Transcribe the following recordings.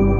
नमस्कार,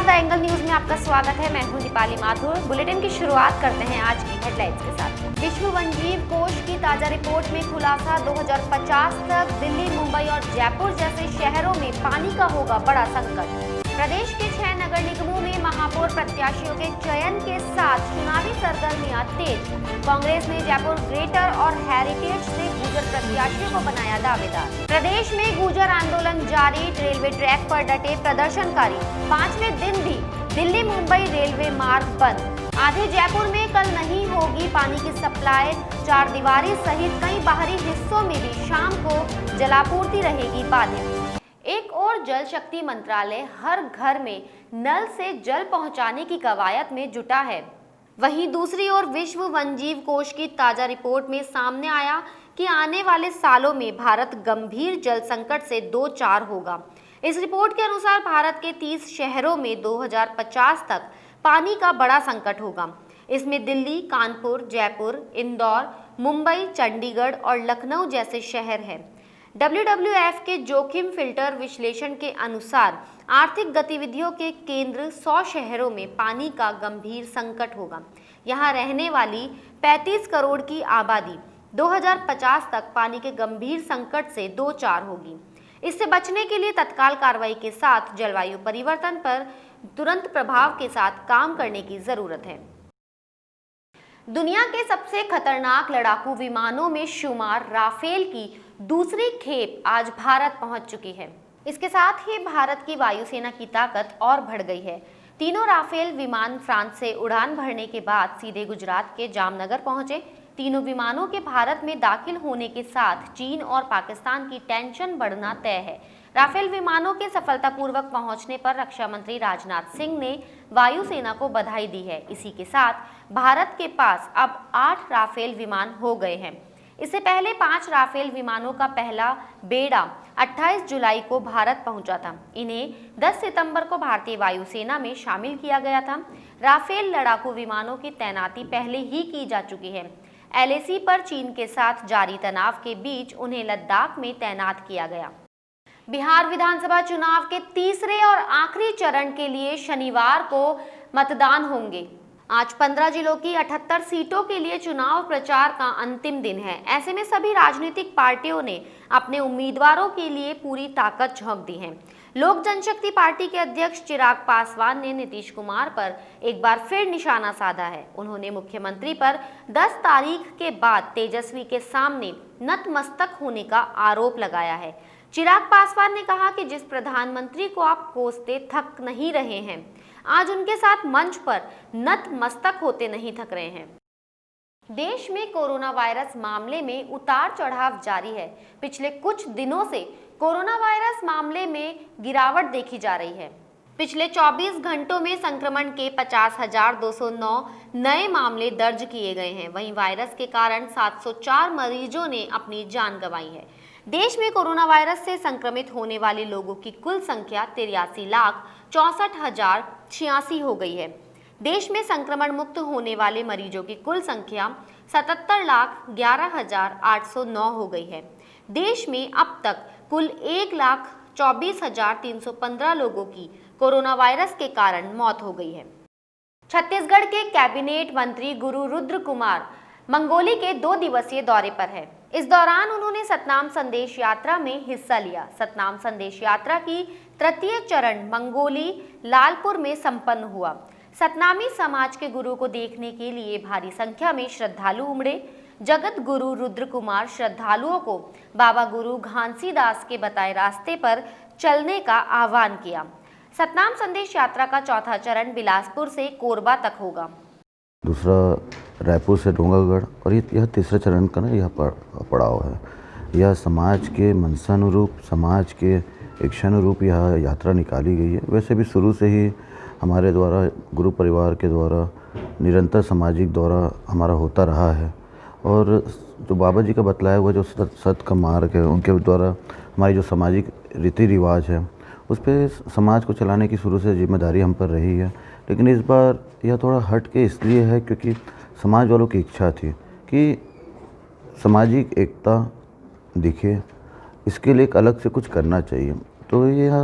the angle news में आपका स्वागत है। मैं हूं दीपाली माथुर। बुलेटिन की शुरुआत करते हैं आज की हेडलाइंस के साथ। विश्व वन्यजीव कोष की ताजा रिपोर्ट में खुलासा, 2050 तक दिल्ली, मुंबई और जयपुर जैसे शहरों में पानी का होगा बड़ा संकट। प्रदेश के 6 नगर निगमों में महापौर प्रत्याशियों के चयन के साथ चुनावी सरगर्मियां तेज। कांग्रेस ने जयपुर ग्रेटर और हेरिटेज से गुर्जर प्रत्याशियों को बनाया दावेदार। प्रदेश में गुर्जर आंदोलन जारी, रेलवे ट्रैक पर डटे प्रदर्शनकारी। 5वें दिन भी दिल्ली मुंबई रेलवे मार्ग बंद। आधे जयपुर में कल नहीं होगी पानी की सप्लाई। चारदीवारी सहित कई बाहरी हिस्सों में भी शाम को जलापूर्ति रहेगी बाधित। एक और जल शक्ति मंत्रालय हर घर में नल से जल पहुंचाने की कवायद में जुटा है। वहीं दूसरी ओर विश्व वन्यजीव कोष की ताजा रिपोर्ट में सामने आया कि आने वाले सालों में भारत गंभीर जल संकट से दो चार होगा। इस रिपोर्ट के अनुसार भारत के 30 शहरों में 2050 तक पानी का बड़ा संकट होगा। इसमें दिल्ली, कानपुर, जयपुर, इंदौर, मुंबई, चंडीगढ़ और लखनऊ जैसे शहर हैं। WWF के जोखिम फिल्टर विश्लेषण के अनुसार आर्थिक गतिविधियों के केंद्र 100 शहरों में पानी का गंभीर संकट होगा। यहाँ रहने वाली 35 करोड़ की आबादी 2050 तक पानी के गंभीर संकट से दो चार होगी। इससे बचने के लिए तत्काल कार्रवाई के साथ जलवायु परिवर्तन पर तुरंत प्रभाव के साथ काम करने की जरूरत है। दुनिया के सबसे खतरनाक लड़ाकू विमानों में शुमार राफेल की दूसरी खेप आज भारत पहुंच चुकी है। इसके साथ ही भारत की वायुसेना की ताकत और बढ़ गई है। तीनों राफेल विमान फ्रांस से उड़ान भरने के बाद सीधे गुजरात के जामनगर पहुंचे। तीनों विमानों के भारत में दाखिल होने के साथ चीन और पाकिस्तान की टेंशन बढ़ना तय है। राफेल विमानों के सफलतापूर्वक पहुंचने पर रक्षा मंत्री राजनाथ सिंह ने वायुसेना को बधाई दी है। इसी के साथ भारत के पास अब 8 राफेल विमान हो गए हैं। इससे पहले 5 राफेल विमानों का पहला बेड़ा 28 जुलाई को भारत पहुंचा था। इन्हें 10 सितंबर को भारतीय वायुसेना में शामिल किया गया था। राफेल लड़ाकू विमानों की तैनाती पहले ही की जा चुकी है। LAC पर चीन के साथ जारी तनाव के बीच उन्हें लद्दाख में तैनात किया गया। बिहार विधानसभा चुनाव के तीसरे और आखिरी चरण के लिए शनिवार को मतदान होंगे। आज 15 जिलों की 78 सीटों के लिए चुनाव प्रचार का अंतिम दिन है। ऐसे में सभी राजनीतिक पार्टियों ने अपने उम्मीदवारों के लिए पूरी ताकत झोंक दी है। लोक जनशक्ति पार्टी के अध्यक्ष चिराग पासवान ने नीतीश कुमार पर एक बार फिर निशाना साधा है। उन्होंने मुख्यमंत्री पर 10 तारीख के बाद तेजस्वी के सामने नतमस्तक होने का आरोप लगाया है। चिराग पासवान ने कहा कि जिस प्रधानमंत्री को आप कोसते थक नहीं रहे हैं, आज उनके साथ मंच पर नतमस्तक होते नहीं थक रहे हैं। देश में कोरोना वायरस मामले में उतार चढ़ाव जारी है। पिछले कुछ दिनों से कोरोना वायरस मामले में गिरावट देखी जा रही है। पिछले 24 घंटों में संक्रमण के 50,209 नए मामले दर्ज किए गए हैं। वहीं वायरस के कारण 704 मरीजों ने अपनी जान गंवाई है। देश में कोरोना वायरस से संक्रमित होने वाले लोगों की कुल संख्या 83,64,086 हो गई है। देश में संक्रमण मुक्त होने वाले मरीजों की कुल संख्या 77,11,809 हो गई है। देश में अब तक कुल 1,24,315 लोगों की कोरोना वायरस के कारण मौत हो गई है। छत्तीसगढ़ के कैबिनेट मंत्री गुरु रुद्र कुमार मंगोली के 2 दिवसीय दौरे पर है। इस दौरान उन्होंने सतनाम संदेश यात्रा में हिस्सा लिया। सतनाम संदेश यात्रा की तृतीय चरण मंगोली लालपुर में संपन्न हुआ। सतनामी समाज के गुरु को देखने के लिए भारी संख्या में श्रद्धालु उमड़े। जगत गुरु रुद्र कुमार श्रद्धालुओं को बाबा गुरु घासीदास के बताए रास्ते पर चलने का आह्वान किया। सतनाम संदेश यात्रा का चौथा चरण बिलासपुर से कोरबा तक होगा। दूसरा रायपुर से डोंगरगढ़ और यह तीसरा चरण का यह पड़ाव है। यह समाज के मनसानुरूप, समाज के इच्छानुरूप यह यात्रा निकाली गई है। वैसे भी शुरू से ही हमारे द्वारा, गुरु परिवार के द्वारा निरंतर सामाजिक दौरा हमारा होता रहा है। और जो बाबा जी का बतलाया हुआ जो सत का मार्ग है, उनके द्वारा हमारी जो सामाजिक रीति रिवाज है, उस पर समाज को चलाने की शुरू से जिम्मेदारी हम पर रही है। लेकिन इस बार यह थोड़ा हट के इसलिए है क्योंकि समाज वालों की इच्छा थी कि सामाजिक एकता दिखे, इसके लिए एक अलग से कुछ करना चाहिए। तो यह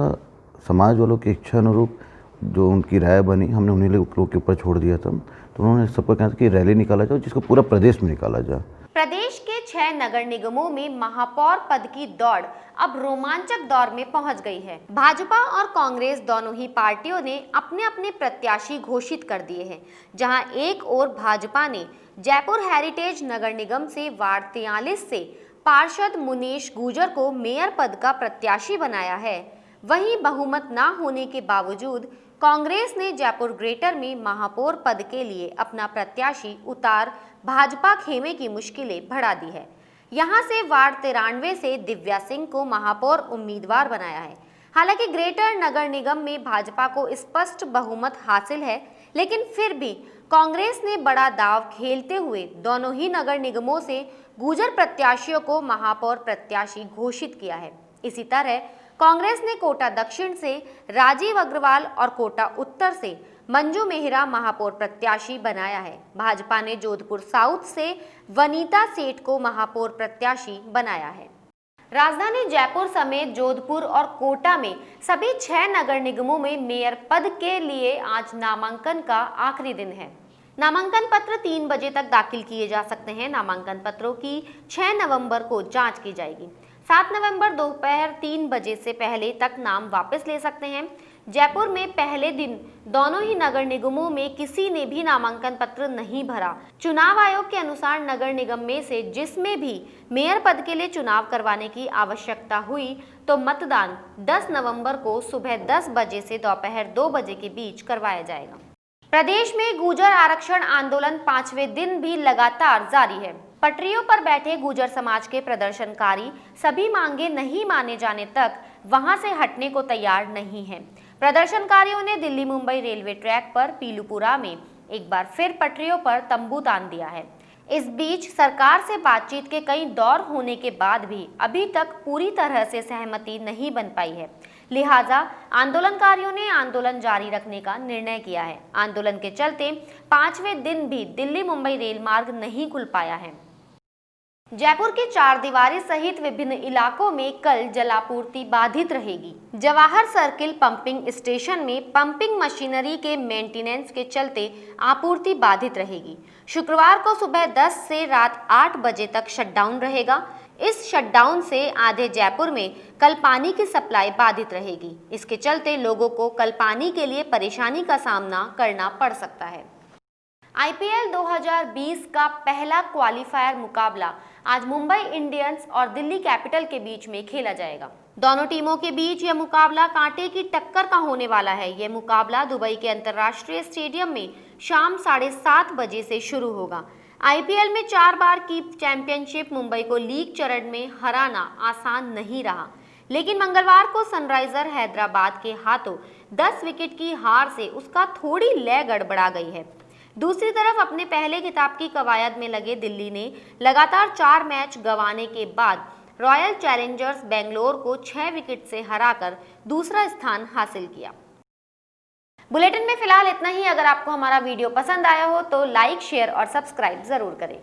समाज वालों की इच्छा अनुरूप जो उनकी राय बनी, हमने उन्हीं लोगों के ऊपर छोड़ दिया था। तो उन्होंने सबको कहा कि रैली निकाला जाए जिसको पूरा प्रदेश में निकाला जाए। प्रदेश के 6 नगर निगमों में महापौर पद की दौड़ अब रोमांचक दौर में पहुंच गई है। भाजपा और कांग्रेस दोनों ही पार्टियों ने अपने अपने प्रत्याशी घोषित कर दिए हैं। जहां एक ओर भाजपा ने जयपुर हेरिटेज नगर निगम से वार्ड 43 से पार्षद मुनीश गुर्जर को मेयर पद का प्रत्याशी बनाया है, वहीं बहुमत न होने के बावजूद कांग्रेस ने जयपुर ग्रेटर में महापौर पद के लिए अपना प्रत्याशी उतार भाजपा खेमे की मुश्किलें बढ़ा दी है। यहां से वार्ड 93 से दिव्या सिंह को महापौर उम्मीदवार बनाया है। हालांकि ग्रेटर नगर निगम में भाजपा को स्पष्ट बहुमत हासिल है, लेकिन फिर भी कांग्रेस ने बड़ा दांव खेलते हुए दोनों ही नगर निगमों से गुर्जर प्रत्याशियों को महापौर प्रत्याशी घोषित किया है। इसी तरह कांग्रेस ने कोटा दक्षिण से राजीव अग्रवाल और कोटा उत्तर से मंजू मेहरा महापौर प्रत्याशी बनाया है। भाजपा ने जोधपुर साउथ से वनीता सेठ को महापौर प्रत्याशी बनाया है। राजधानी जयपुर समेत जोधपुर और कोटा में सभी 6 नगर निगमों में मेयर पद के लिए आज नामांकन का आखिरी दिन है। नामांकन पत्र 3 बजे तक दाखिल किए जा सकते हैं। नामांकन पत्रों की 6 नवंबर को जांच की जाएगी। 7 नवंबर दोपहर 3 बजे से पहले तक नाम वापस ले सकते हैं। जयपुर में पहले दिन दोनों ही नगर निगमों में किसी ने भी नामांकन पत्र नहीं भरा। चुनाव आयोग के अनुसार नगर निगम में से जिसमें भी मेयर पद के लिए चुनाव करवाने की आवश्यकता हुई तो मतदान 10 नवंबर को सुबह 10 बजे से दोपहर 2 बजे के बीच करवाया जाएगा। प्रदेश में गुर्जर आरक्षण आंदोलन 5वें दिन भी लगातार जारी है। पटरियों पर बैठे गुर्जर समाज के प्रदर्शनकारी सभी मांगे नहीं माने जाने तक वहां से हटने को तैयार नहीं हैं। प्रदर्शनकारियों ने दिल्ली मुंबई रेलवे ट्रैक पर पीलूपुरा में एक बार फिर पटरियों पर तंबू तान दिया है। इस बीच सरकार से बातचीत के कई दौर होने के बाद भी अभी तक पूरी तरह से सहमति नहीं बन पाई है। लिहाजा आंदोलनकारियों ने आंदोलन जारी रखने का निर्णय किया है। आंदोलन के चलते 5वें दिन भी दिल्ली मुंबई रेल मार्ग नहीं खुल पाया है। जयपुर की 4 दीवारी सहित विभिन्न इलाकों में कल जलापूर्ति बाधित रहेगी। जवाहर सर्किल पंपिंग स्टेशन में पंपिंग मशीनरी के मेंटेनेंस के चलते आपूर्ति बाधित रहेगी। शुक्रवार को सुबह 10 से रात 8 बजे तक शटडाउन रहेगा। इस शटडाउन से आधे जयपुर में कल पानी की सप्लाई बाधित रहेगी। इसके चलते लोगों को कल पानी के लिए परेशानी का सामना करना पड़ सकता है। आईपीएल 2020 का पहला क्वालिफायर मुकाबला आज मुंबई इंडियंस और दिल्ली कैपिटल के बीच में खेला जाएगा। दोनों टीमों के बीच यह मुकाबला कांटे की टक्कर का होने वाला है। यह मुकाबला दुबई के अंतर्राष्ट्रीय स्टेडियम में शाम 7:30 बजे से शुरू होगा। आईपीएल में 4 बार की चैंपियनशिप मुंबई को लीग चरण में हराना आसान नहीं रहा, लेकिन मंगलवार को सनराइजर हैदराबाद के हाथों 10 विकेट की हार से उसका थोड़ी लय गड़बड़ा गई है। दूसरी तरफ अपने पहले खिताब की कवायद में लगे दिल्ली ने लगातार 4 मैच गंवाने के बाद रॉयल चैलेंजर्स बेंगलोर को 6 विकेट से हराकर दूसरा स्थान हासिल किया। बुलेटिन में फिलहाल इतना ही। अगर आपको हमारा वीडियो पसंद आया हो तो लाइक, शेयर और सब्सक्राइब जरूर करें।